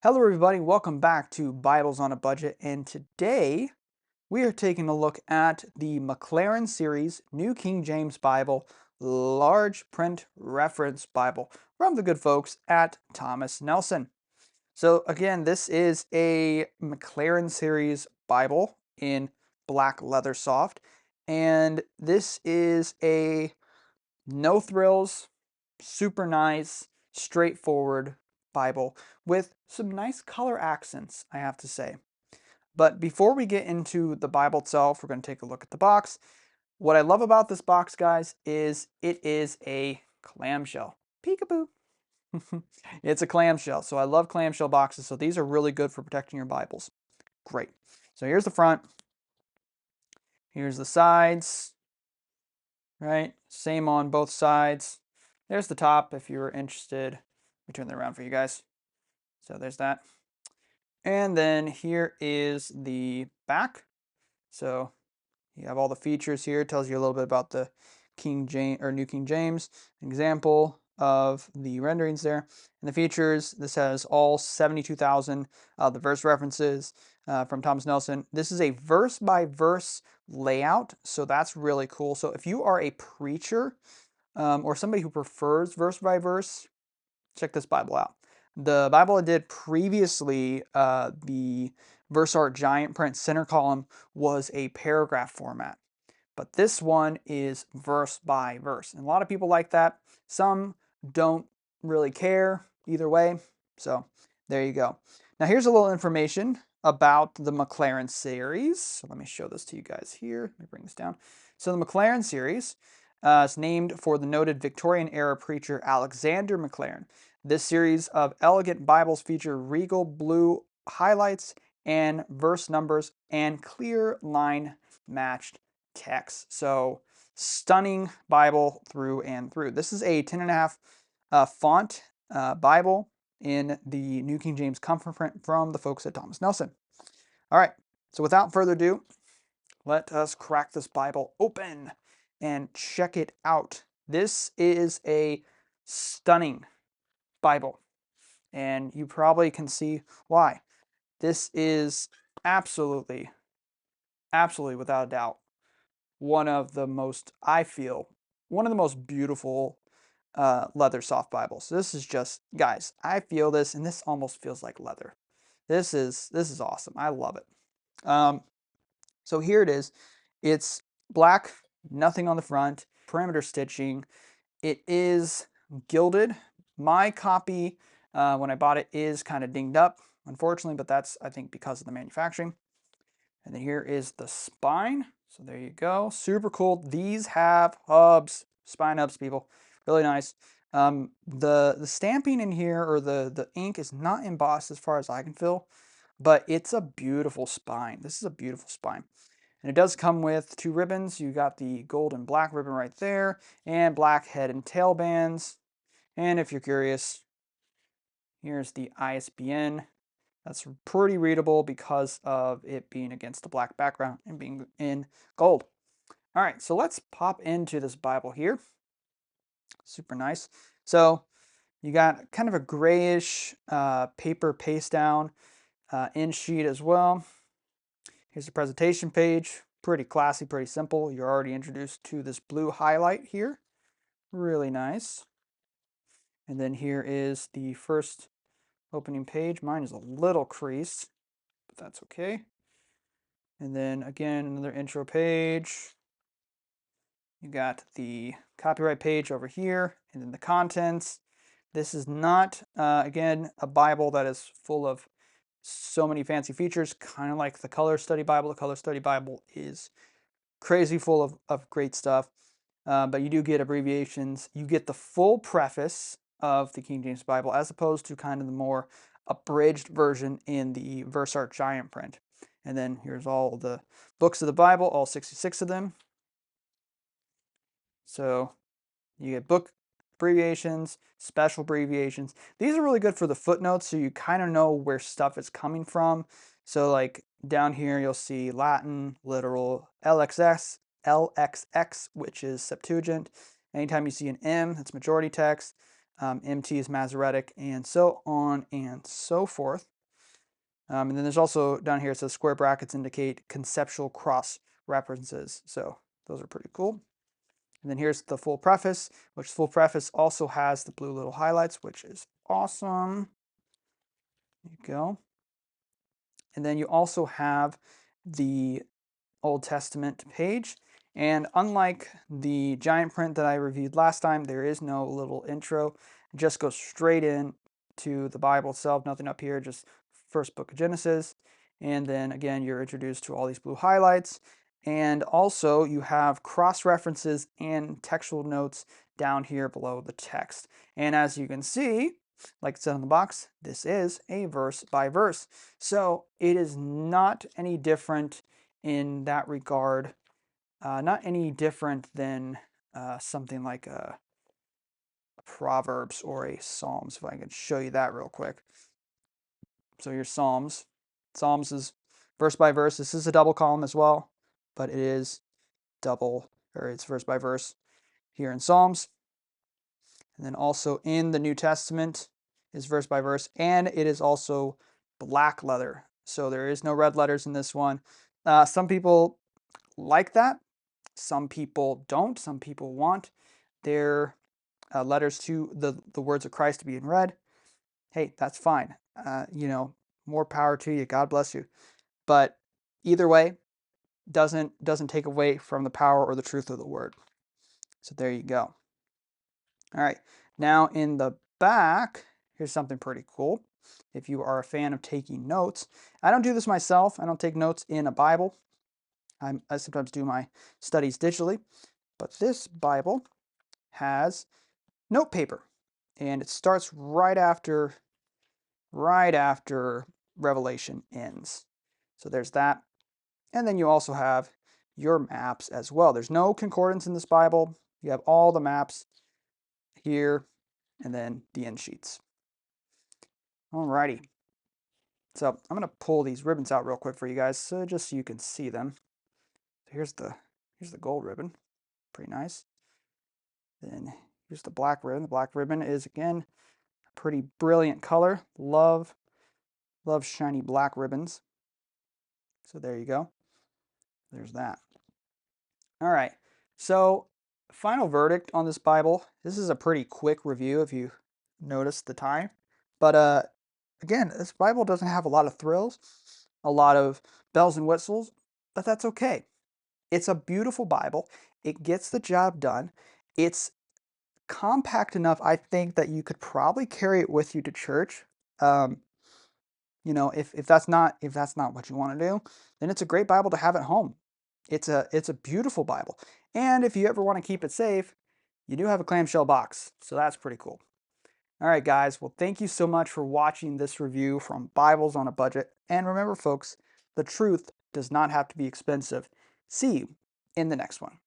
Hello everybody, welcome back to Bibles on a Budget, and today we are taking a look at the MacLaren Series New King James Bible Large Print Reference Bible from the good folks at Thomas Nelson. So again, this is a MacLaren Series Bible in black Leathersoft, and this is a no thrills, super nice, straightforward Bible with some nice color accents, I have to say. But before we get into the Bible itself, we're going to take a look at the box. What I love about this box, guys, is it is a clamshell. Peekaboo. It's a clamshell, so I love clamshell boxes, so these are really good for protecting your Bibles. Great. So here's the front. Here's the sides, right? Same on both sides. There's the top if you're interested. Let me turn that around for you guys. So there's that. And then here is the back. So you have all the features here. It tells you a little bit about the King James or New King James, an example of the renderings there. And the features, this has all 72,000 the verse references from Thomas Nelson. This is a verse by verse layout, so that's really cool. So if you are a preacher or somebody who prefers verse by verse, check this Bible out. The Bible I did previously, the verse art giant print center column was a paragraph format. But this one is verse by verse. And a lot of people like that. Some don't really care either way. So there you go. Now here's a little information about the MacLaren series. So let me show this to you guys here. Let me bring this down. So the MacLaren series is named for the noted Victorian era preacher Alexander MacLaren. This series of elegant Bibles feature regal blue highlights and verse numbers and clear line matched text. So stunning Bible through and through. This is a 10.5 font Bible in the New King James Comfort Print from the folks at Thomas Nelson. All right, so without further ado, let us crack this Bible open and check it out. This is a stunning Bible, and you probably can see why. This is absolutely without a doubt one of the most, I feel, one of the most beautiful Leathersoft Bibles. This is just, guys, I feel this, and this almost feels like leather. This is awesome. I love it. So here it is. It's black, nothing on the front, perimeter stitching. It is gilded. My copy, when I bought it, is kind of dinged up, unfortunately, but that's, I think, because of the manufacturing. And then here is the spine. So there you go. Super cool. These have hubs, spine hubs, people. Really nice. The stamping in here, or the ink, is not embossed as far as I can feel, but it's a beautiful spine. This is a beautiful spine. And it does come with two ribbons. You got the gold and black ribbon right there, and black head and tail bands. And if you're curious, here's the ISBN. That's pretty readable because of it being against the black background and being in gold. All right, so let's pop into this Bible here. Super nice. So you got kind of a grayish paper paste down in sheet as well. Here's the presentation page. Pretty classy, pretty simple. You're already introduced to this blue highlight here. Really nice. And then here is the first opening page. Mine is a little creased, but that's okay. And then again, another intro page. You got the copyright page over here, and then the contents. This is not, again, a Bible that is full of so many fancy features, kind of like the Color Study Bible. The Color Study Bible is crazy full of great stuff, but you do get abbreviations. You get the full preface of the King James Bible, as opposed to kind of the more abridged version in the verse art giant print. And then here's all the books of the Bible, all 66 of them. So you get book abbreviations, special abbreviations. These are really good for the footnotes, so you kind of know where stuff is coming from. So like down here, you'll see Latin, literal, LXX, which is Septuagint. Anytime you see an M, that's majority text. MT is Masoretic, and so on and so forth. And then there's also down here, it says square brackets indicate conceptual cross references. So those are pretty cool. And then here's the full preface, which the full preface also has the blue little highlights, which is awesome. There you go. And then you also have the Old Testament page. And unlike the giant print that I reviewed last time, there is no little intro. It just goes straight in to the Bible itself, nothing up here, just first book of Genesis. And then again, you're introduced to all these blue highlights. And also you have cross references and textual notes down here below the text. And as you can see, like it said on the box, this is a verse by verse. So it is not any different in that regard, not any different than something like a Proverbs or a Psalms, if I can show you that real quick. So your Psalms. Psalms is verse by verse. This is a double column as well, but it is it's verse by verse here in Psalms. And then also in the New Testament is verse by verse, and it is also black letter. So there is no red letters in this one. Some people like that. Some people don't. Some people want their letters to the words of Christ to be in red. Hey, that's fine. More power to you. God bless you. But either way, doesn't take away from the power or the truth of the word. So there you go. All right. Now in the back, here's something pretty cool. If you are a fan of taking notes, I don't do this myself. I don't take notes in a Bible. I sometimes do my studies digitally, but this Bible has note paper, and it starts right after Revelation ends. So there's that. And then you also have your maps as well. There's no concordance in this Bible. You have all the maps here, and then the end sheets. Alrighty. So I'm gonna pull these ribbons out real quick for you guys, so just so you can see them. Here's the gold ribbon, pretty nice. Then here's the black ribbon. The black ribbon is again a pretty brilliant color. Love shiny black ribbons. So there you go. There's that. All right. So final verdict on this Bible. This is a pretty quick review if you notice the time. But again, this Bible doesn't have a lot of thrills, a lot of bells and whistles, but that's okay. It's a beautiful Bible. It gets the job done. It's compact enough, I think, that you could probably carry it with you to church. If that's not what you want to do, then it's a great Bible to have at home. It's a beautiful Bible. And if you ever want to keep it safe, you do have a clamshell box. So that's pretty cool. All right, guys. Well, thank you so much for watching this review from Bibles on a Budget. And remember, folks, the truth does not have to be expensive. See you in the next one.